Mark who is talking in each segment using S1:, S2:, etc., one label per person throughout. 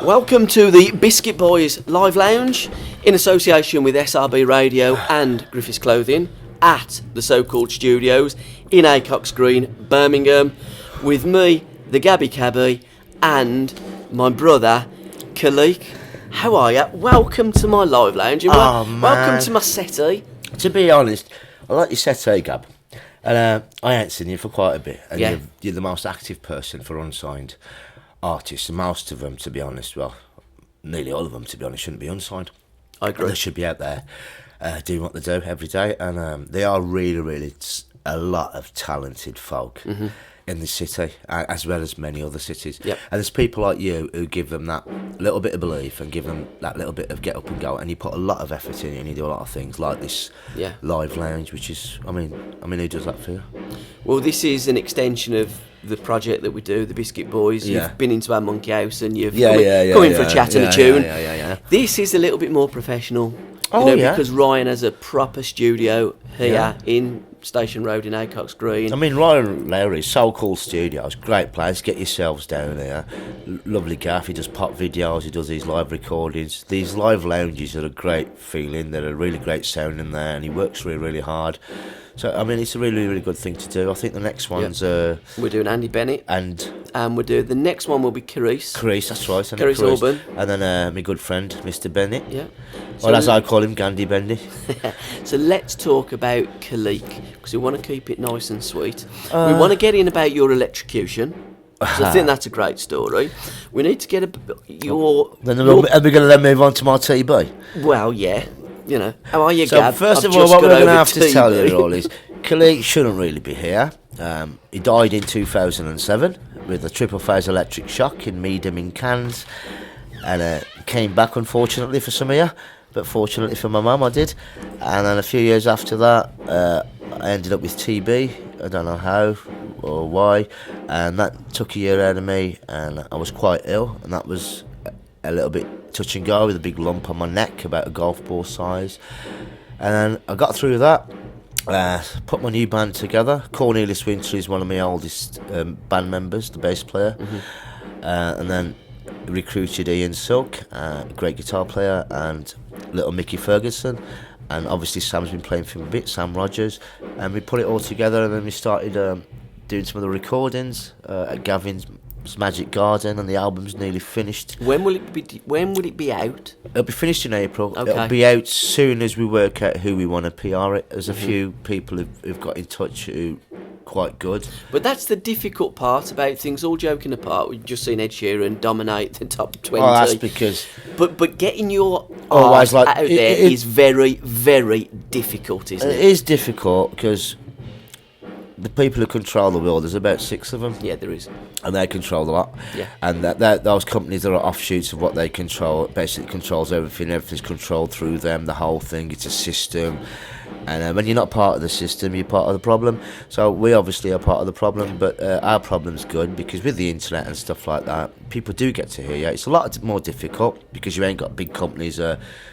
S1: Welcome to the Biscuit Boys Live Lounge in association with SRB Radio and Griffiths Clothing at the so-called studios in Acox Green, Birmingham, with me, the Gabby Cabby, and my brother, Khaliq. How are you? Welcome to my live lounge. And welcome to my settee.
S2: To be honest, I like your settee, Gab. And I ain't seen you for quite a bit. And you're the most active person for unsigned artists. And most of them, to be honest, well, nearly all of them, to be honest, shouldn't be unsigned.
S1: I agree.
S2: They should be out there doing what they do every day. And they are really a lot of talented folk in the city, as well as many other cities.
S1: Yep.
S2: And there's people like you who give them that little bit of belief and give them that little bit of get up and go. And you put a lot of effort in it, and you do a lot of things like this live lounge, which is, I mean, who does that for you?
S1: Well, this is an extension of the project that we do, the Biscuit Boys. You've been into our monkey house and you've come in for a chat and a tune. This is a little bit more professional, because Ryan has a proper studio here in Station Road in Acox Green.
S2: I mean, Ryan Lowry's So Cool Studios, great place. Get yourselves down there. Lovely gaff. He does pop videos. He does these live recordings. These live lounges are a great feeling. They're a really great sound in there, and he works really hard. So, I mean, it's a really good thing to do. I think the next one's...
S1: we're doing Andy Bennett.
S2: And
S1: we're doing... The next one will be Carice.
S2: Carice, that's right.
S1: Carice Auburn.
S2: And then my good friend, Mr. Bennett.
S1: Yeah.
S2: Well, as I call him, Gandhi Bendy.
S1: So let's talk about Khaliq, because we want to keep it nice and sweet. We want to get in about your electrocution. So I think that's a great story. We need to get your...
S2: Then are we going to then move on to my TB?
S1: Well, yeah. You know, how are you,
S2: so
S1: Gab?
S2: First of all, what we're going to have to tell you all is Khaliq shouldn't really be here. He died in 2007 with a triple phase electric shock in Meadham in Cannes, and came back, unfortunately for some of you, but fortunately for my mum, I did. And then a few years after that, I ended up with TB. I don't know how or why, and that took a year out of me, and I was quite ill, and that was a little bit touch and go with a big lump on my neck, about a golf ball size. And then I got through that, put my new band together. Cornelius Winter is one of my oldest band members, the bass player. And then recruited Ian Silk, a great guitar player, and little Mickey Ferguson. And obviously Sam's been playing for a bit, Sam Rogers. And we put it all together, and then we started doing some of the recordings at Gavin's Magic Garden, and the album's nearly finished.
S1: When will it be out?
S2: It'll be finished in April.
S1: Okay.
S2: It'll be out soon as we work out who we want to PR it. There's a few people who've got in touch who quite good.
S1: But that's the difficult part about things. All joking apart, we've just seen Ed Sheeran dominate the top 20.
S2: Oh, that's because...
S1: But getting your art out there is very difficult, isn't it?
S2: It is difficult because the people who control the world, there's about 6 of them.
S1: Yeah, there is.
S2: And they control a lot.
S1: Yeah.
S2: And those companies that are offshoots of what they control, basically controls everything. Everything's controlled through them, the whole thing. It's a system. And when you're not part of the system, you're part of the problem. So we obviously are part of the problem, but our problem's good because with the internet and stuff like that, people do get to hear you. It's a lot more difficult because you ain't got big companies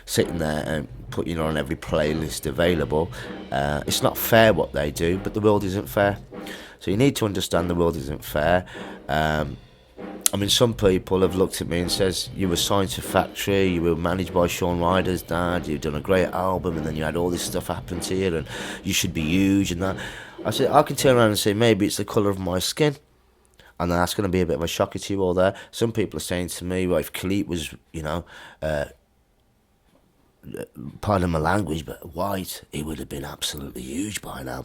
S2: sitting there and putting you on every playlist available. It's not fair what they do, but the world isn't fair. So you need to understand the world isn't fair. I mean, some people have looked at me and says, you were signed to Factory, you were managed by Sean Ryder's dad, you've done a great album, and then you had all this stuff happen to you, and you should be huge, and that. I said, I can turn around and say, maybe it's the colour of my skin, and then that's going to be a bit of a shocker to you all there. Some people are saying to me, well, if Khaliq was, pardon my language, but white, he would have been absolutely huge by now.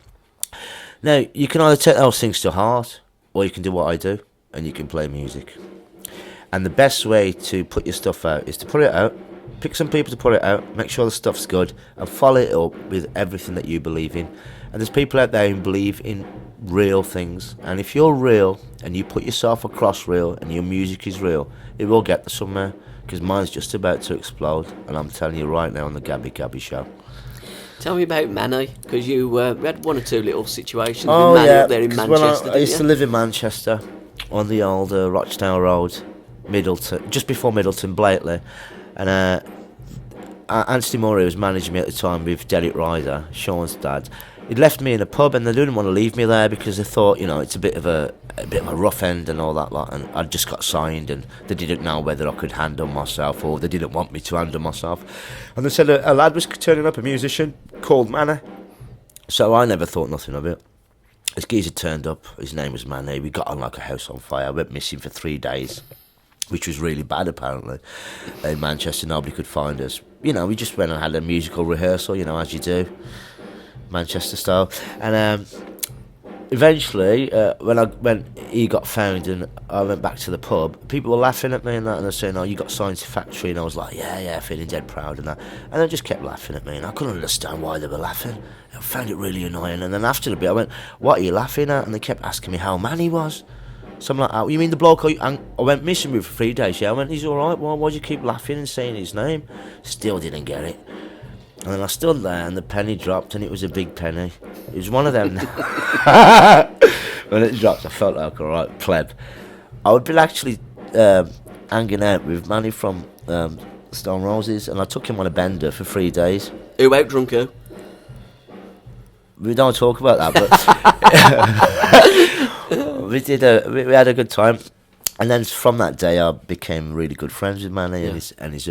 S2: Now, you can either take those things to heart, or you can do what I do, and you can play music. And the best way to put your stuff out is to put it out, pick some people to put it out, make sure the stuff's good, and follow it up with everything that you believe in. And there's people out there who believe in real things, and if you're real, and you put yourself across real, and your music is real, it will get to somewhere, because mine's just about to explode, and I'm telling you right now on the Gabby Gabby Show.
S1: Tell me about Manny, because you had one or two little situations with Manny up there in Manchester.
S2: I used to live in Manchester on the old Rochdale Road, Middleton, just before Middleton, Blakely, and Anthony Murray was managing me at the time with Derek Ryder, Sean's dad. he'd left me in a pub, and they didn't want to leave me there because they thought, it's a bit of a rough end and all that lot. And I'd just got signed, and they didn't know whether I could handle myself, or they didn't want me to handle myself. And they said a lad was turning up, a musician called Manny. So I never thought nothing of it. This geezer turned up. His name was Manny. We got on like a house on fire. I went missing for 3 days, which was really bad apparently. In Manchester, nobody could find us. We just went and had a musical rehearsal, as you do, Manchester style. And eventually, when he got found and I went back to the pub, people were laughing at me and that, and they're saying, "Oh, you got signed to Factory," and I was like, "Yeah, feeling dead proud and that." And they just kept laughing at me, and I couldn't understand why they were laughing. I found it really annoying. And then after a bit, I went, "What are you laughing at?" And they kept asking me how man he was. So I'm like, "Oh, you mean the bloke?" I went missing with for 3 days. Yeah, I went, "He's all right. Why'd you keep laughing and saying his name?" Still didn't get it. And then I stood there, and the penny dropped, and it was a big penny. It was one of them. When it dropped, I felt like a right pleb. I would be actually hanging out with Manny from Stone Roses, and I took him on a bender for 3 days.
S1: Who out drunk who?
S2: We don't talk about that, but we had a good time. And then from that day, I became really good friends with Manny, and he's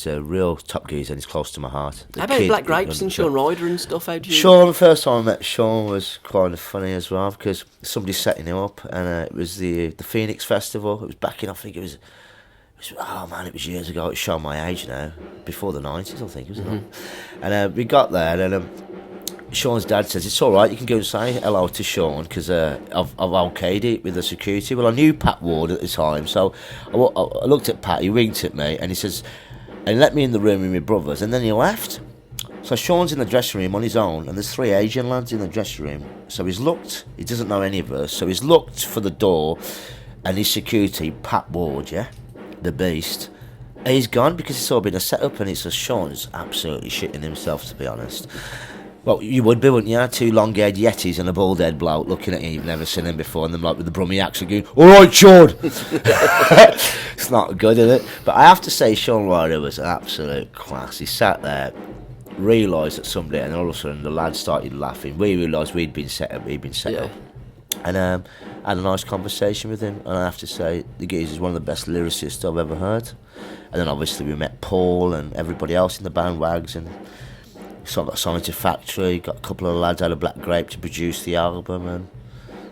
S2: a real top geezer, and he's close to my heart.
S1: How about Black Grapes and Sean Ryder and stuff? How do you?
S2: Sean, the first time I met Sean was kind of funny as well, because somebody setting him up, and it was the Phoenix Festival. It was back in, I think it was years ago. It's showing my age now, before the 90s, I think, wasn't it? And we got there, and Sean's dad says, "It's all right, you can go and say hello to Sean, because I've okayed it with the security." Well, I knew Pat Ward at the time, so I looked at Pat, he winked at me, and he says, and he let me in the room with my brothers, and then he left. So Sean's in the dressing room on his own, and there's 3 Asian lads in the dressing room. So he doesn't know any of us, so he's looked for the door, and his security, Pat Ward, the beast, he's gone, because it's all been a setup, and it's a Sean's absolutely shitting himself, to be honest. Well, you would be, wouldn't you? 2 long-haired Yetis and a bald-head bloke looking at you. You've never seen him before, and them like with the Brummie accent going, "All right, Sean." It's not good, is it? But I have to say, Sean Ryder was an absolute class. He sat there, realised that somebody, and all of a sudden the lads started laughing. We realised we'd been set up, and had a nice conversation with him. And I have to say, the geezer's one of the best lyricists I've ever heard. And then obviously we met Paul and everybody else in the band, Wags, and so I got signed to Factory, got a couple of lads out of Black Grape to produce the album, and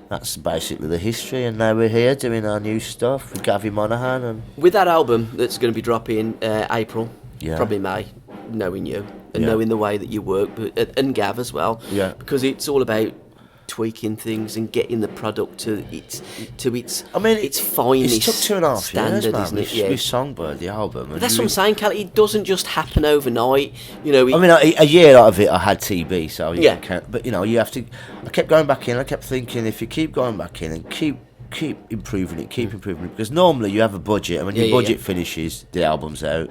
S2: that's basically the history. And now we're here doing our new stuff with Gavin Monaghan. And
S1: with that album that's going to be dropping April, probably May, knowing you and knowing the way that you work, and Gav as well, because it's all about tweaking things and getting the product to its finest.
S2: It took 2.5
S1: standard,
S2: years, man,
S1: isn't it?
S2: with Songbird, the album.
S1: But that's what I'm saying, Khaliq. It doesn't just happen overnight.
S2: A year out of it, I had TB, so you can't. But you have to. I kept going back in. I kept thinking, if you keep going back in and keep improving it, because normally you have a budget, and when your budget finishes, the album's out.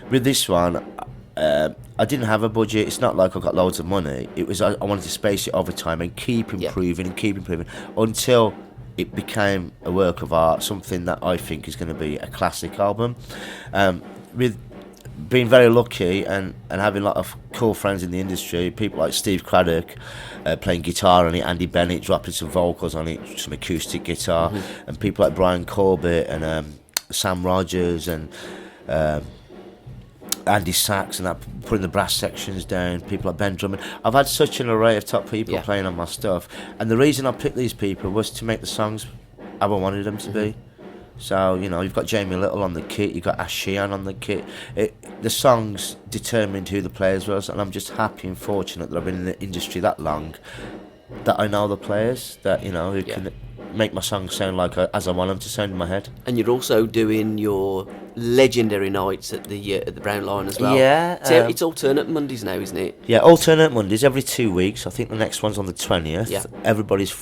S2: With this one, I didn't have a budget. It's not like I got loads of money. It was I wanted to space it over time and keep improving until it became a work of art, something that I think is going to be a classic album. With being very lucky and having a lot of cool friends in the industry, people like Steve Craddock playing guitar on it, Andy Bennett dropping some vocals on it, some acoustic guitar, and people like Brian Corbett and Sam Rogers and Andy Sachs and that, putting the brass sections down, people like Ben Drummond. I've had such an array of top people playing on my stuff, and the reason I picked these people was to make the songs how I wanted them to be. So, you've got Jamie Little on the kit, you've got Ash Sheehan on the kit. The songs determined who the players was, and I'm just happy and fortunate that I've been in the industry that long, that I know the players, that, who can make my songs sound like as I want them to sound in my head.
S1: And you're also doing your legendary nights at the Brown Lion as well.
S2: Yeah.
S1: It's alternate Mondays now, isn't it?
S2: Yeah, alternate Mondays every 2 weeks. I think the next one's on the 20th.
S1: Yeah.
S2: Everybody's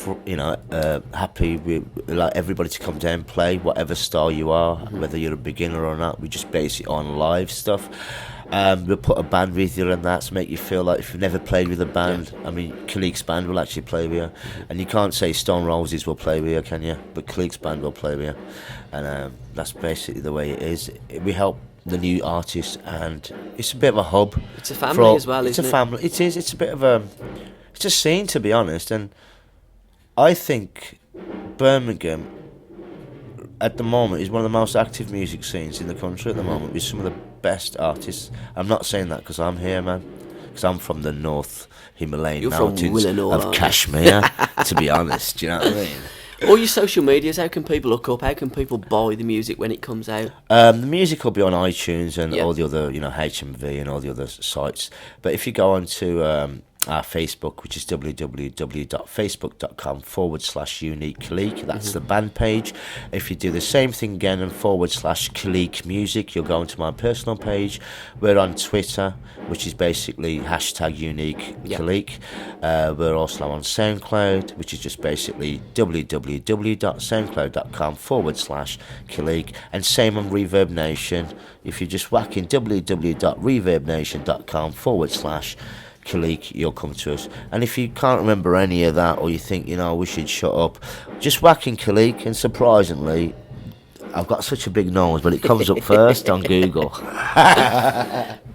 S2: happy with everybody to come down and play whatever style you are, whether you're a beginner or not. We just base it on live stuff. We'll put a band with you and that to make you feel like if you've never played with a band. I mean, Khaliq's band will actually play with you, and you can't say Stone Roses will play with you, can you? But Khaliq's band will play with you, and that's basically the way it is. We help the new artists, and it's a bit of a hub.
S1: It's a family as well, isn't it?
S2: It's a family. It is. It's a bit of a it's a scene, to be honest, and I think Birmingham at the moment is one of the most active music scenes in the country at the moment, with some of the best artists. I'm not saying that because I'm here, man, because I'm from the North Himalayan mountains of Kashmir, to be honest. Do you know what I mean?
S1: All your social medias, how can people look up? How can people buy the music when it comes out?
S2: The music will be on iTunes and all the other, HMV and all the other sites. But if you go on to our Facebook, which is www.facebook.com/Unique Khaliq, that's the band page. If you do the same thing again and /Khaliq Music, you'll go into my personal page. We're on Twitter, which is basically #Unique Khaliq. We're also on SoundCloud, which is just basically www.soundcloud.com/Khaliq, and same on Reverb Nation. If you just whack in www.reverbnation.com/Khaliq, you'll come to us. And if you can't remember any of that, or you think, we should shut up, just whack in Khaliq, and surprisingly, I've got such a big nose, but it comes up first on Google.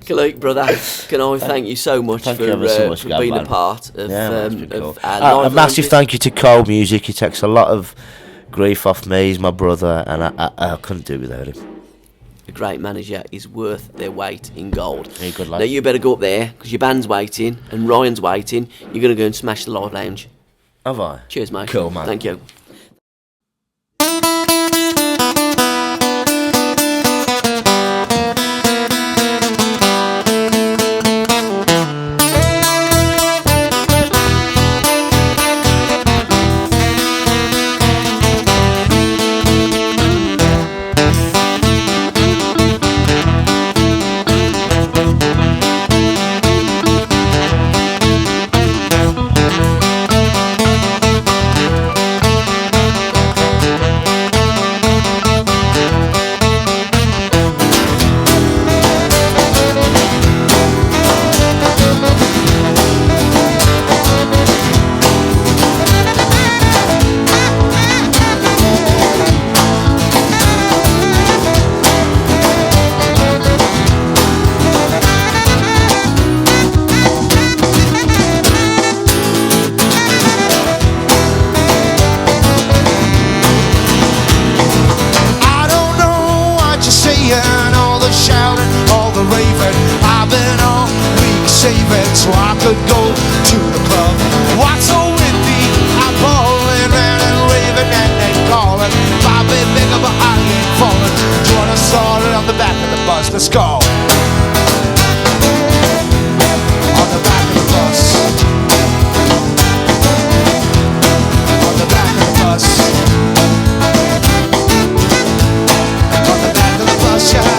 S1: Khaliq, brother, can I thank you so much for being a part of our live
S2: a massive thank you to Cole Music. He takes a lot of grief off me. He's my brother, and I couldn't do without him.
S1: A great manager is worth their weight in gold.
S2: Yeah, good lad.
S1: Now you better go up there, because your band's waiting and Ryan's waiting. You're going to go and smash the live lounge.
S2: Have I?
S1: Cheers, mate.
S2: Cool, man.
S1: Thank you.
S3: So I could go to the club. What's so with me? I'm ballin', and raving and calling. I've been bigger, but I ain't falling. Join us all on the back of the bus. Let's go. On the back of the bus. On the back of the bus. On the back of the bus, yeah.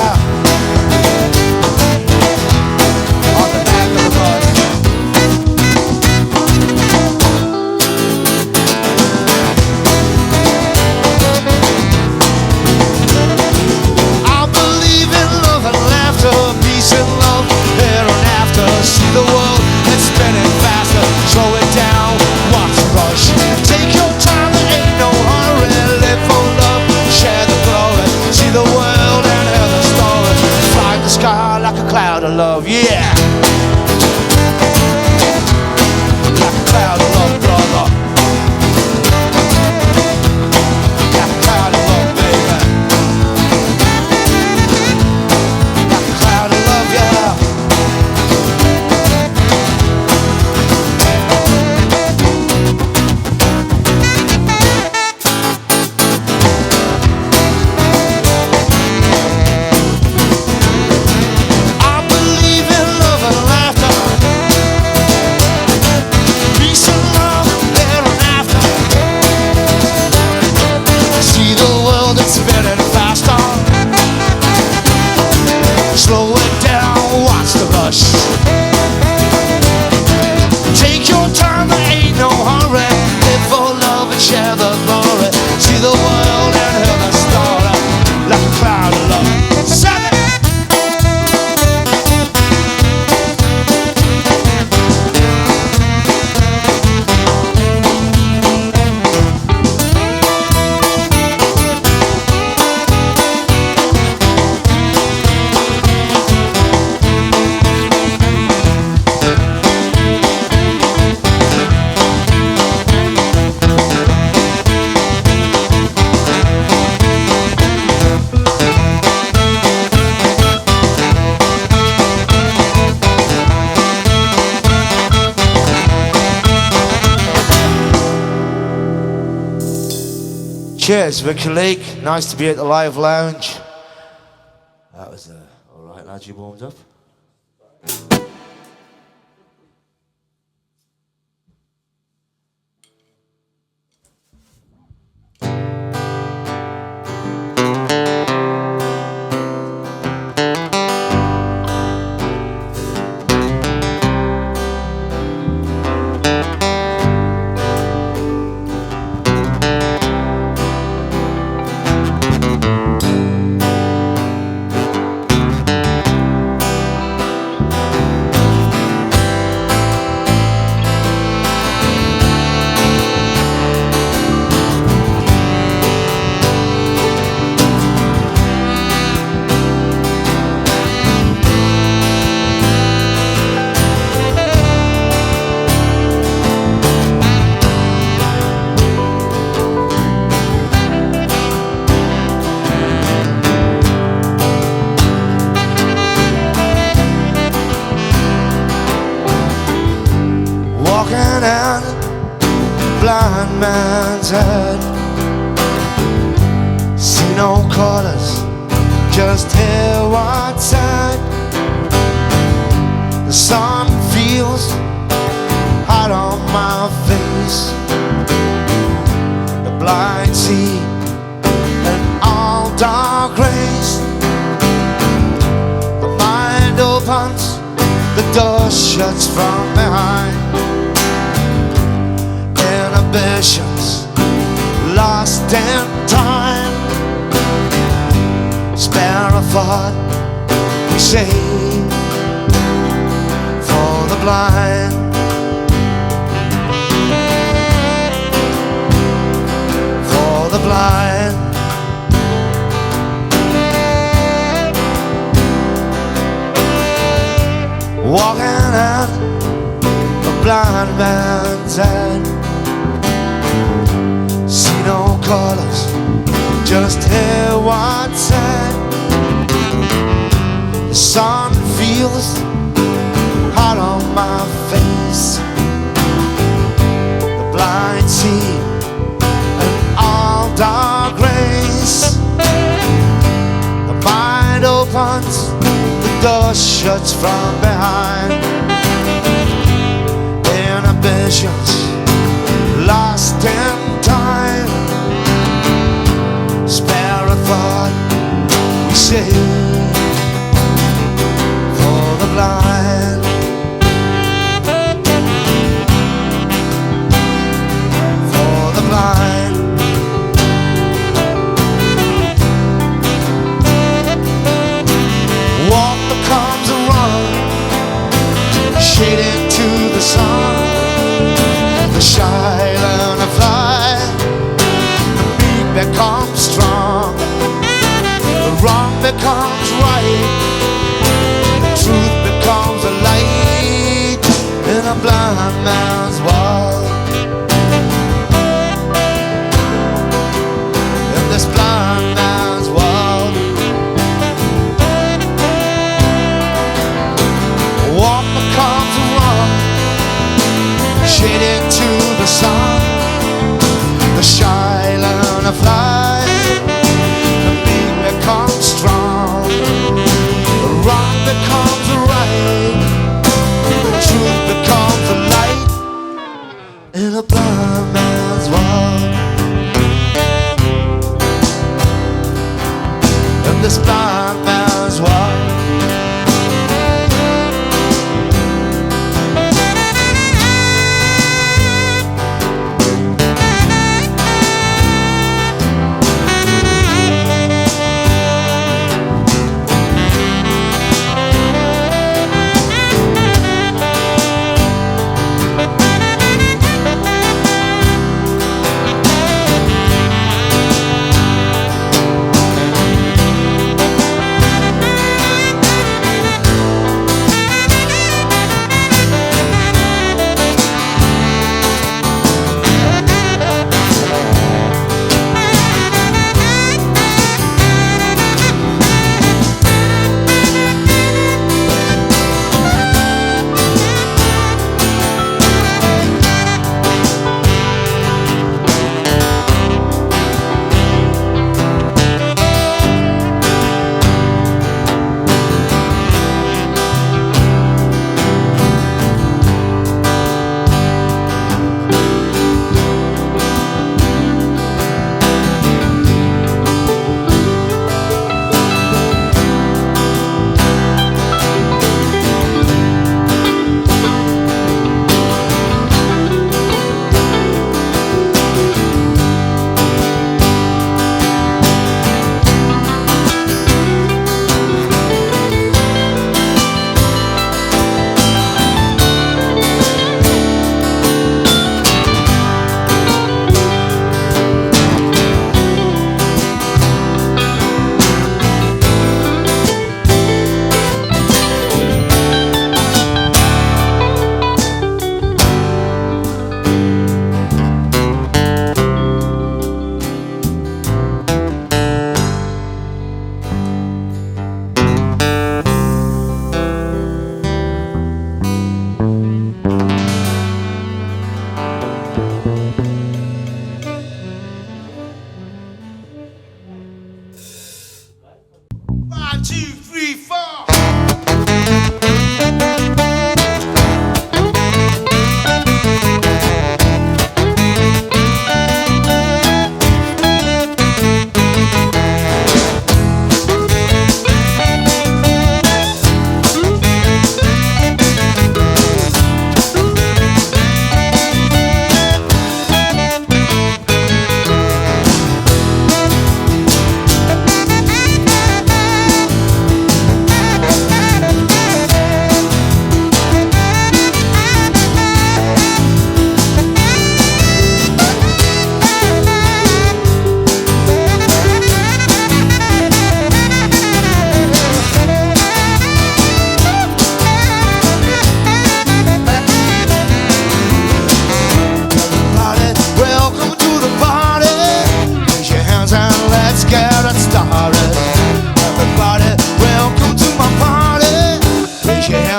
S3: Love, yeah. Like a cloud of love, brother. Like a cloud of love, baby. Like a cloud of love, yeah. Cheers, we're Khaliq. Nice to be at the Live Lounge. That was alright, lads, you warmed up. Blind man's head. See no colors, just hear what's said. The sun feels hot on my face. The blind see and all dark rays. The mind opens, the door shuts from behind. Inhibitions lost in time. Spare a thought, we say, for the blind. For the blind. Walking out a blind man's head. See no colors, just hear what's said. The sun feels hot on my face. The blind see and all dark rays. The mind opens, the door shuts from behind. Inhibitions lost in time. Spare a thought, we say, for the blind. For the blind. Walk becomes a run, shaded to the sun. The shy learn to fly, the meek become strong, the wrong become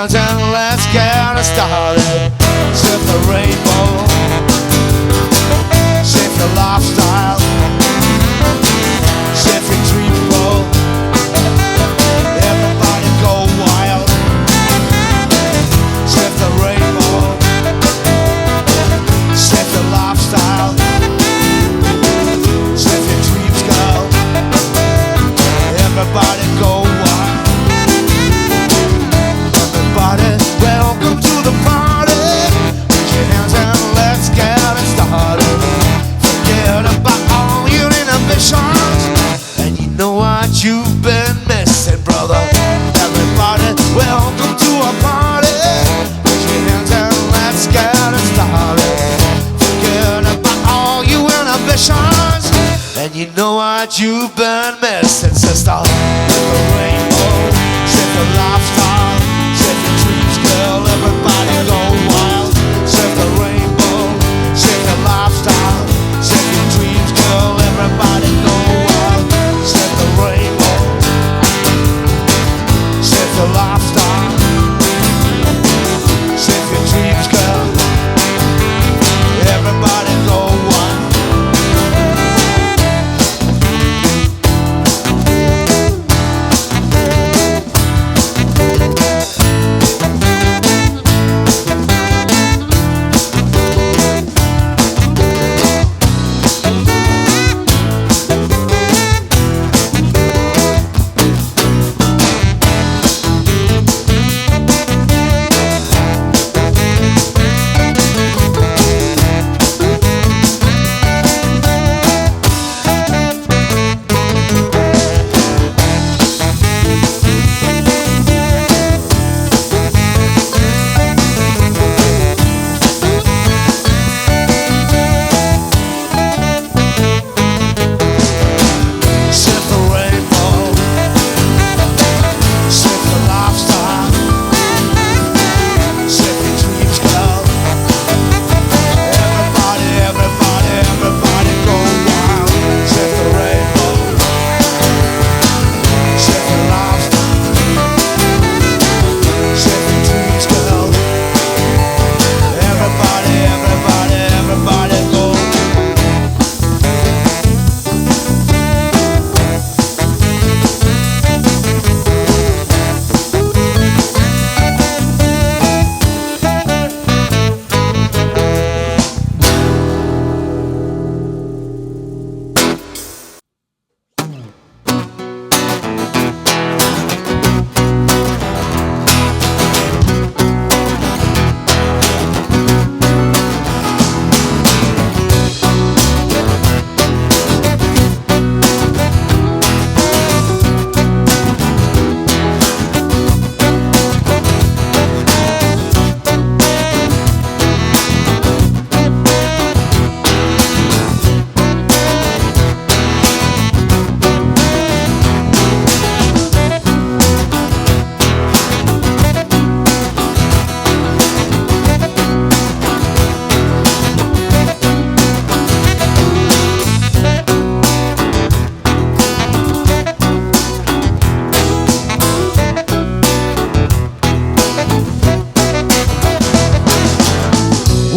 S3: hands and let's get started. Surf the rainbow, shift your lifestyle, shift your dream roll. Everybody go wild. Shift the rainbow, shift your lifestyle, shift your dreams, girl. Everybody go wild. Everybody, welcome to the party. Put your hands and let's get it started. Forget about all your inhibitions, and you know what you've been missing, brother. Everybody, welcome to a party. Put your hands and let's get it started. Forget about all your inhibitions, and you know what you've been missing, sister. The rainbow, shift the lifestyle, shift your dreams, girl. Everybody go wild. Shift the rainbow, shift the lifestyle, shift your dreams, girl. Everybody go wild. Shift the rainbow, shift the lifestyle, shift your dreams, girl. Everybody go wild.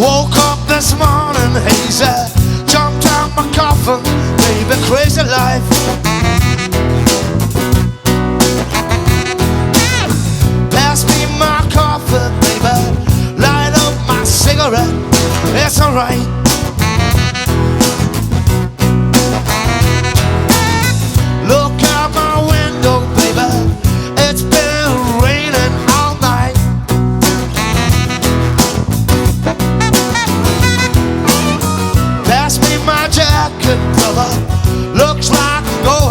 S3: Woke up this morning hazy, jumped out my coffin, baby, crazy life. Pass me my coffee, baby, light up my cigarette, it's alright. Look out my window, baby, it's been raining all night. Pass me my jacket, brother, looks like I'm going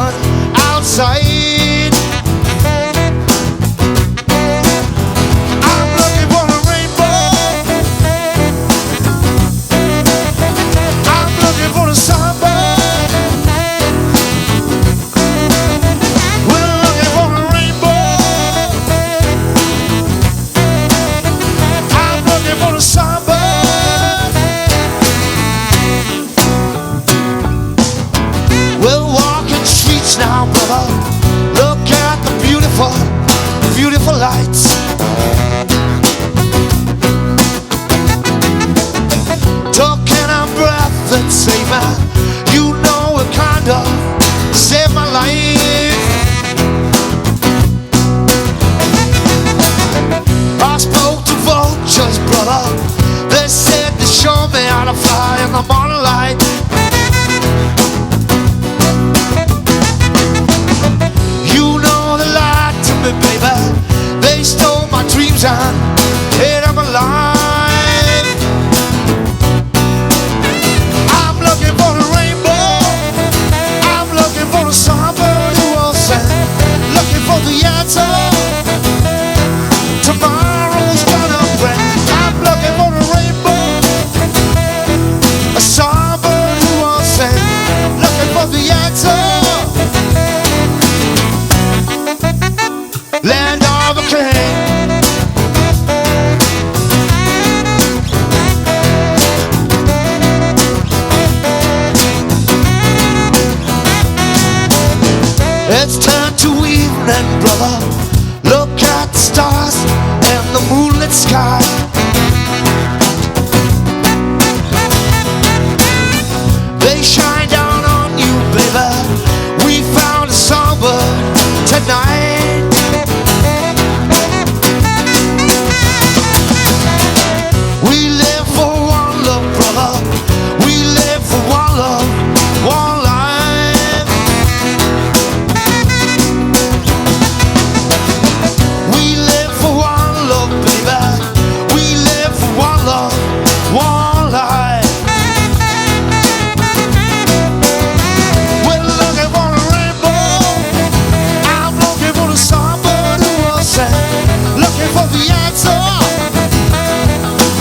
S3: time in my life. I'm looking for the rainbow. I'm looking for the songbird who will sing. Looking for the answer tomorrow's gonna bring. I'm looking for the rainbow, a songbird who will sing. Looking for the answer, land of a king. It's time to evening, brother. Look at the stars and the moonlit sky. They shine down on you, baby. We found a songbird tonight. We live for one love, brother. We live for one love, one life. We live for one love, baby. We live for one love, one life. We're looking for a rainbow. I'm looking for the songbird who will sing. Looking for the answer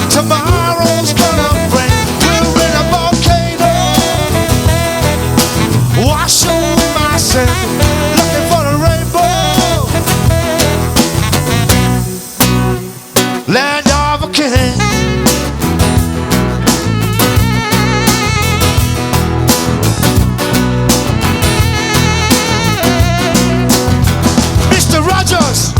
S3: tomorrow's gonna bring. We're in a volcano, wash away my sin. Looking for the rainbow, land of a king. Mr. Rogers.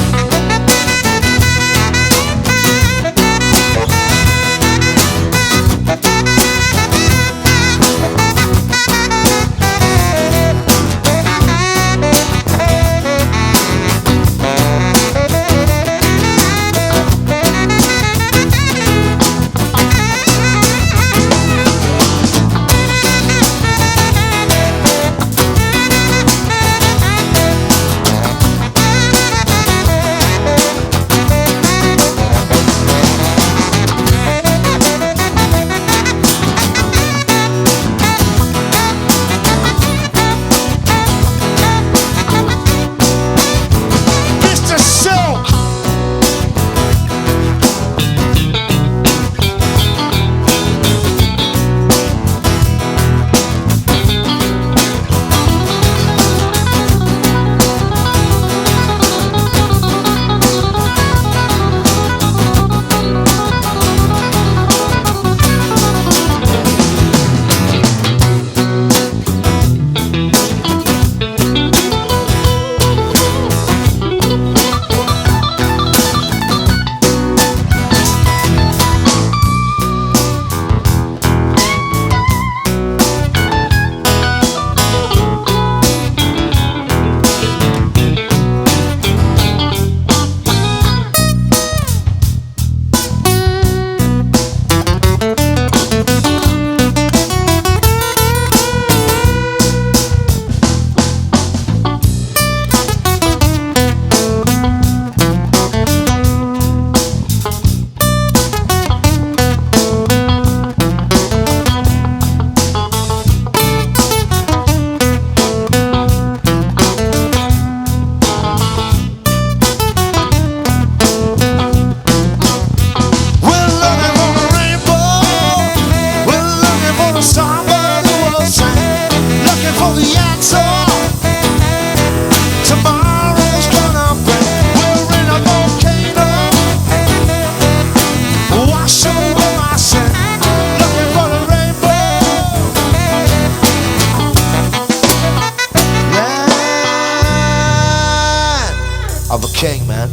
S3: Mr. Silk. We're looking for the rainbow. We're looking for the songbird who will sing. Looking for the answer tomorrow's gonna bring. We're in a volcano, wash away my sin. Looking for the rainbow, land of a king, man.